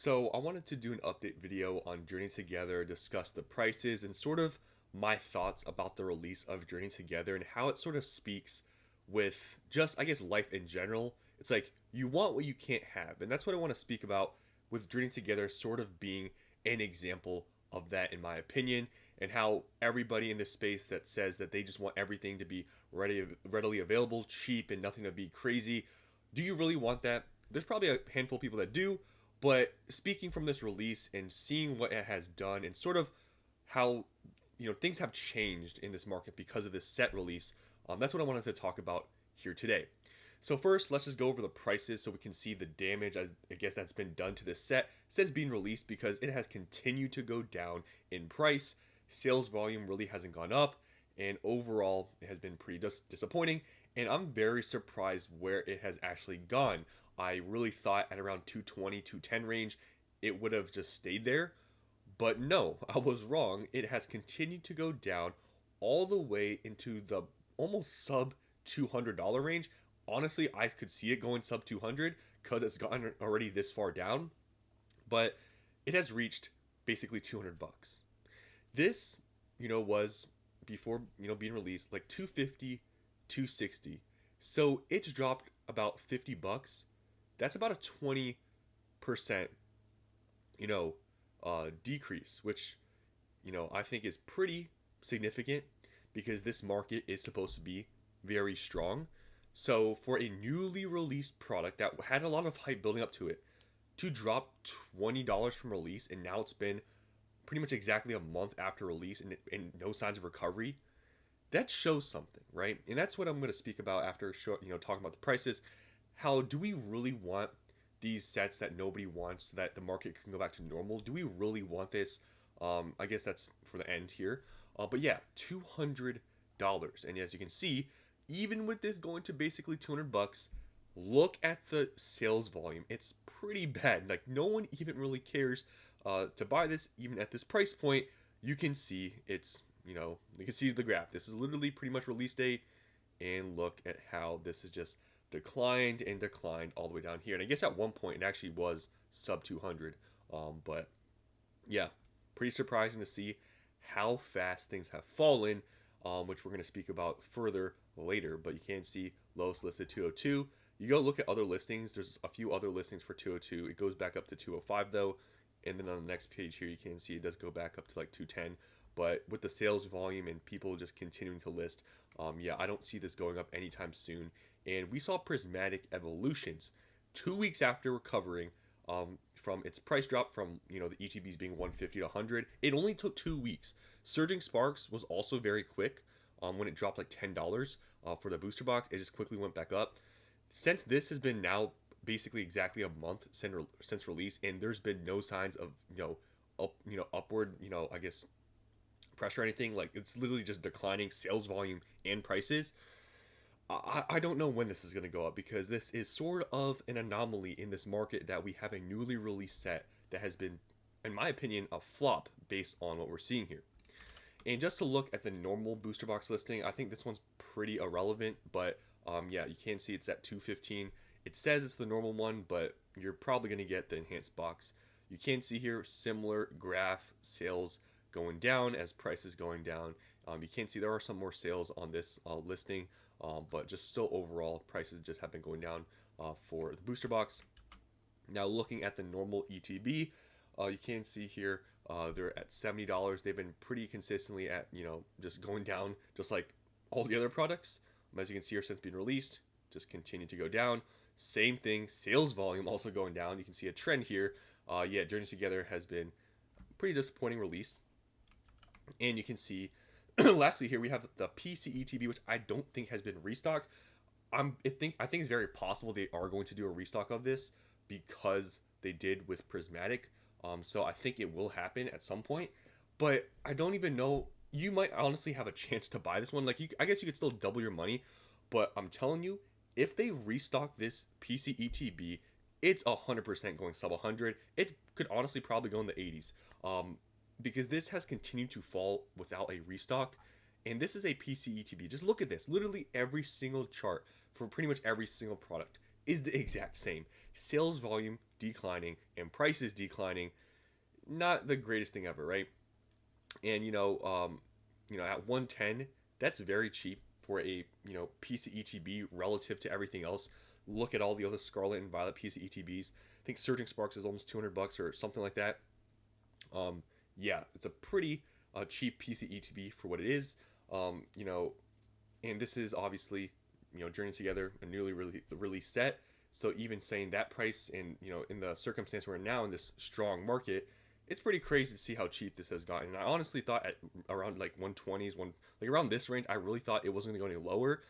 So I wanted to do an update video on Journey Together, discuss the prices and sort of my thoughts about the release of Journey Together and how it sort of speaks with just, I guess, life in general. It's like you want what you can't have. And that's what I want to speak about with Journey Together sort of being an example of that, in my opinion, and how everybody in this space that says that they just want everything to be readily available, cheap, and nothing to be crazy. Do you really want that? There's probably a handful of people that do, but speaking from this release and seeing what it has done and sort of how things have changed in this market because of this set release, that's what I wanted to talk about here today. So first, let's just go over the prices so we can see the damage I guess that's been done to this set since being released because it has continued to go down in price. Sales volume really hasn't gone up, and overall it has been pretty disappointing. And I'm very surprised where it has actually gone. I really thought at around 220, 210 range, it would have just stayed there. But no, I was wrong. It has continued to go down all the way into the almost sub $200 range. Honestly, I could see it going sub 200 because it's gotten already this far down, but it has reached basically 200 bucks. This, was before, being released like 250, 260. So it's dropped about 50 bucks. That's about a 20%, you know, decrease, which, I think is pretty significant because this market is supposed to be very strong. So for a newly released product that had a lot of hype building up to it, to drop $20 from release and now it's been pretty much exactly a month after release and no signs of recovery, that shows something, right? And that's what I'm going to speak about after talking about the prices. How do we really want these sets that nobody wants so that the market can go back to normal? Do we really want this? I guess that's for the end here. But yeah, $200. And as you can see, even with this going to basically 200 bucks, look at the sales volume. It's pretty bad. Like no one even really cares to buy this even at this price point. You can see you can see the graph. This is literally pretty much release date, and look at how this is just declined and declined all the way down here. And I guess at one point it actually was sub 200. But yeah, pretty surprising to see how fast things have fallen, which we're going to speak about further later. But you can see lowest listed 202. You go look at other listings. There's a few other listings for 202. It goes back up to 205 though. And then on the next page here, you can see it does go back up to like 210. But with the sales volume and people just continuing to list, yeah, I don't see this going up anytime soon. And we saw Prismatic Evolutions 2 weeks after recovering from its price drop from the ETBs being 150 to 100. It only took 2 weeks. Surging Sparks was also very quick. When it dropped like $10 for the booster box, it just quickly went back up. Since this has been now basically exactly a month since release, and there's been no signs of upward I guess pressure or anything. Like it's literally just declining sales volume and prices. I don't know when this is going to go up because this is sort of an anomaly in this market that we have a newly released set that has been, in my opinion, a flop based on what we're seeing here. And just to look at the normal booster box listing, I think this one's pretty irrelevant, but yeah, you can see it's at 215. It says it's the normal one, but you're probably going to get the enhanced box. You can see here similar graph, sales going down as prices going down. You can see there are some more sales on this listing, but just so overall prices just have been going down for the booster box. Now looking at the normal ETB, you can see here they're at $70. They've been pretty consistently at just going down, just like all the other products. As you can see here, since being released, just continue to go down. Same thing, sales volume also going down. You can see a trend here. Yeah, Journey Together has been pretty disappointing release. And you can see, lastly here we have the PCETB, which I don't think has been restocked. I think it's very possible they are going to do a restock of this because they did with Prismatic. So I think it will happen at some point, but I don't even know. You might honestly have a chance to buy this one. Like I guess you could still double your money, but I'm telling you, if they restock this PCETB, it's 100% going sub 100. It could honestly probably go in the 80s. Because this has continued to fall without a restock. And this is a PCETB. Just look at this. Literally every single chart for pretty much every single product is the exact same. Sales volume declining and prices declining, not the greatest thing ever, right? And at 110, that's very cheap for a PCETB relative to everything else. Look at all the other Scarlet and Violet PCETBs. I think Surging Sparks is almost $200 or something like that. Um, yeah, it's a pretty cheap PCETB for what it is. Um, you know, and this is obviously Journey Together, a newly released set. So even saying that price, and in the circumstance we're in now in this strong market, it's pretty crazy to see how cheap this has gotten. And I honestly thought at around like 120s, like around this range, I really thought it wasn't going to go any lower,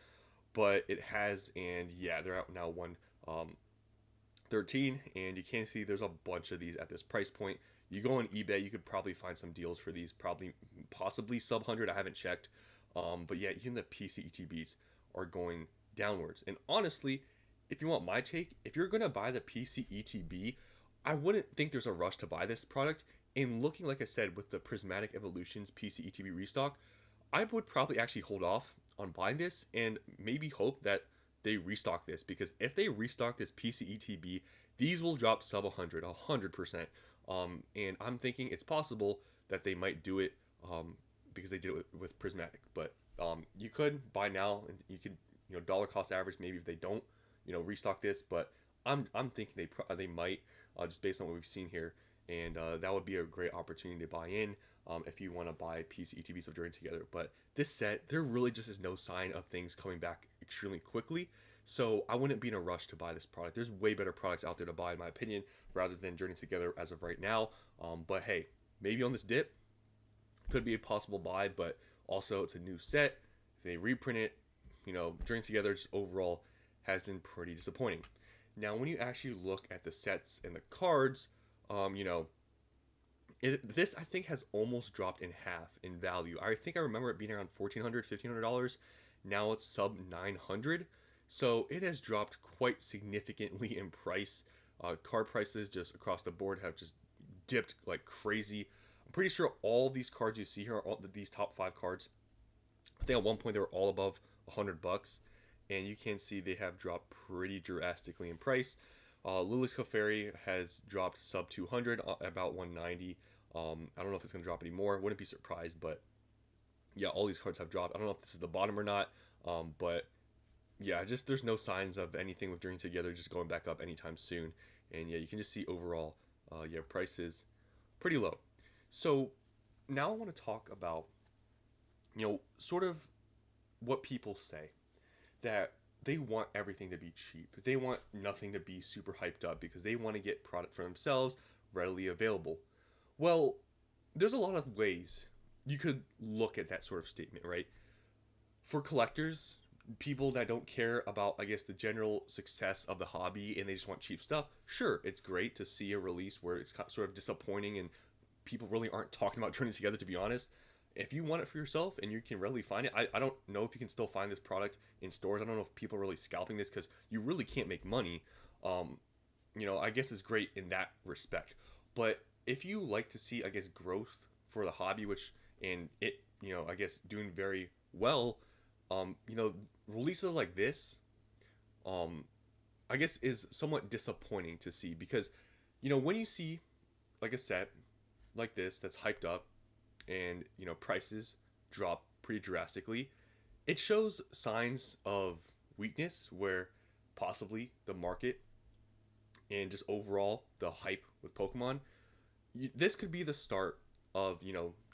but it has. And yeah, they're out now 113, and you can see there's a bunch of these at this price point. You go on eBay, you could probably find some deals for these, probably possibly sub 100. I haven't checked, but yeah, even the PCETBs are going downwards. And honestly, if you want my take, if you're gonna buy the PCETB, I wouldn't think there's a rush to buy this product. And looking, like I said, with the Prismatic Evolutions PCETB restock, I would probably actually hold off on buying this and maybe hope that they restock this, because if they restock this PCETB, these will drop sub 100%. And I'm thinking it's possible that they might do it because they did it with Prismatic. But you could buy now, and you could dollar cost average maybe if they don't restock this. But I'm thinking they might, just based on what we've seen here, and that would be a great opportunity to buy in if you want to buy PCETBs of Journey Together. But this set, there really just is no sign of things coming back extremely quickly. So I wouldn't be in a rush to buy this product. There's way better products out there to buy, in my opinion, rather than Journey Together as of right now. But hey, maybe on this dip, could be a possible buy. But also, it's a new set. If they reprint it, Journey Together just overall has been pretty disappointing. Now, when you actually look at the sets and the cards, this I think has almost dropped in half in value. I think I remember it being around $1,400, $1,500. Now it's sub 900, so it has dropped quite significantly in price. Card prices just across the board have just dipped like crazy. I'm pretty sure all these cards you see here, these top 5 cards, I think at one point they were all above $100, and you can see they have dropped pretty drastically in price. Lily's Clefairy has dropped sub 200, about 190. I don't know if it's going to drop anymore. Wouldn't be surprised, but yeah, all these cards have dropped. I don't know if this is the bottom or not, but yeah, just there's no signs of anything with Journey Together just going back up anytime soon. And yeah, you can just see overall, prices pretty low. So now I want to talk about, sort of what people say, that they want everything to be cheap. They want nothing to be super hyped up because they want to get product for themselves readily available. Well, there's a lot of ways you could look at that sort of statement, right? For collectors, people that don't care about, I guess, the general success of the hobby and they just want cheap stuff, sure, it's great to see a release where it's sort of disappointing and people really aren't talking about Journey Together, to be honest. If you want it for yourself and you can readily find it, I don't know if you can still find this product in stores. I don't know if people are really scalping this because you really can't make money. I guess it's great in that respect. But if you like to see, I guess, growth for the hobby, which, and it, I guess doing very well, releases like this, I guess is somewhat disappointing to see because, when you see like a set like this that's hyped up and prices drop pretty drastically, it shows signs of weakness where possibly the market and just overall the hype with Pokemon, this could be the start of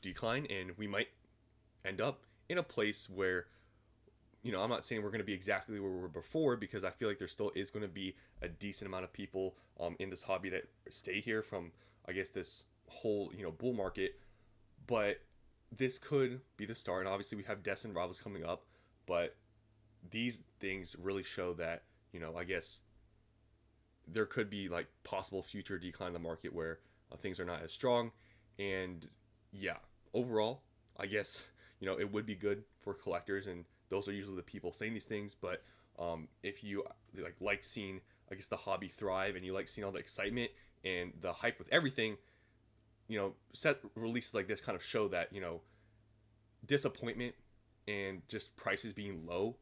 decline, and we might end up in a place where I'm not saying we're going to be exactly where we were before, because I feel like there still is going to be a decent amount of people in this hobby that stay here from, I guess, this whole bull market. But this could be the start, and obviously we have Destined Rivals coming up, but these things really show that I guess there could be like possible future decline in the market where things are not as strong. And yeah, overall, I guess it would be good for collectors, and those are usually the people saying these things. But if you like seeing, I guess, the hobby thrive, and you like seeing all the excitement and the hype with everything, set releases like this kind of show that disappointment and just prices being low,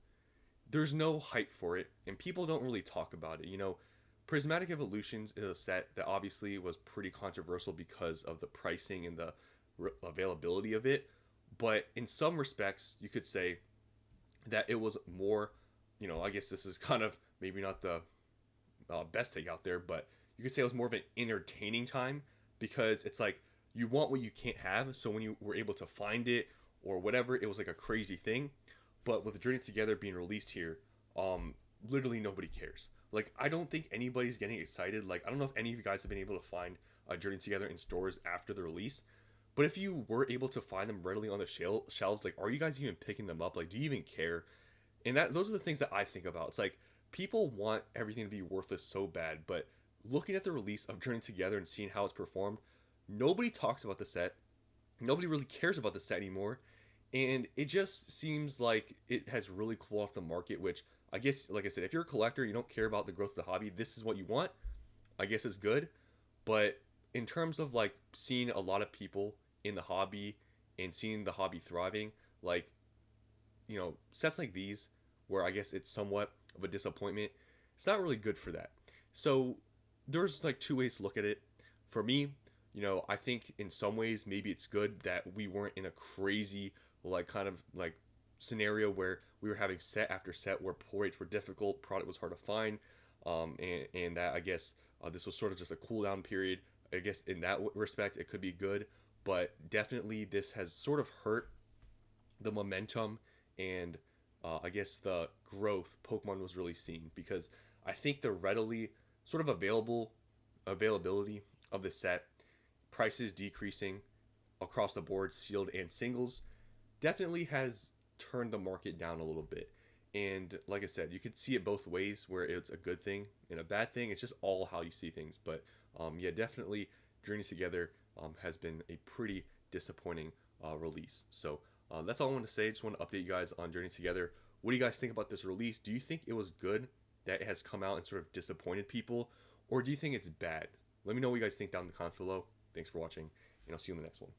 there's no hype for it, and people don't really talk about it. Prismatic Evolutions is a set that obviously was pretty controversial because of the pricing and the availability of it. But in some respects, you could say that it was more, I guess this is kind of maybe not the best take out there, but you could say it was more of an entertaining time because it's like you want what you can't have. So when you were able to find it or whatever, it was like a crazy thing. But with Journey Together being released here, literally nobody cares. Like I don't think anybody's getting excited. Like I don't know if any of you guys have been able to find Journey Together in stores after the release. But if you were able to find them readily on the shelves, like, are you guys even picking them up? Like, do you even care? And those are the things that I think about. It's like people want everything to be worthless so bad, but looking at the release of Journey Together and seeing how it's performed, nobody talks about the set. Nobody really cares about the set anymore, and it just seems like it has really cooled off the market. Which I guess, like I said, if you're a collector, you don't care about the growth of the hobby. This is what you want. I guess is good, but in terms of like seeing a lot of people in the hobby and seeing the hobby thriving, like sets like these where I guess it's somewhat of a disappointment, it's not really good for that. So there's like two ways to look at it. For me, I think in some ways maybe it's good that we weren't in a crazy like kind of like scenario where we were having set after set where pull rates were difficult, product was hard to find, and that I guess this was sort of just a cool down period. I guess in that respect it could be good, but definitely this has sort of hurt the momentum and I guess the growth Pokemon was really seeing because I think the readily sort of availability of the set, prices decreasing across the board, sealed and singles, definitely has turned the market down a little bit. And like I said, you could see it both ways where it's a good thing and a bad thing. It's just all how you see things. But yeah, definitely Journeys Together has been a pretty disappointing release. So that's all I want to say. Just want to update you guys on Journey Together. What do you guys think about this release? Do you think it was good that it has come out and sort of disappointed people? Or do you think it's bad? Let me know what you guys think down in the comments below. Thanks for watching, and I'll see you in the next one.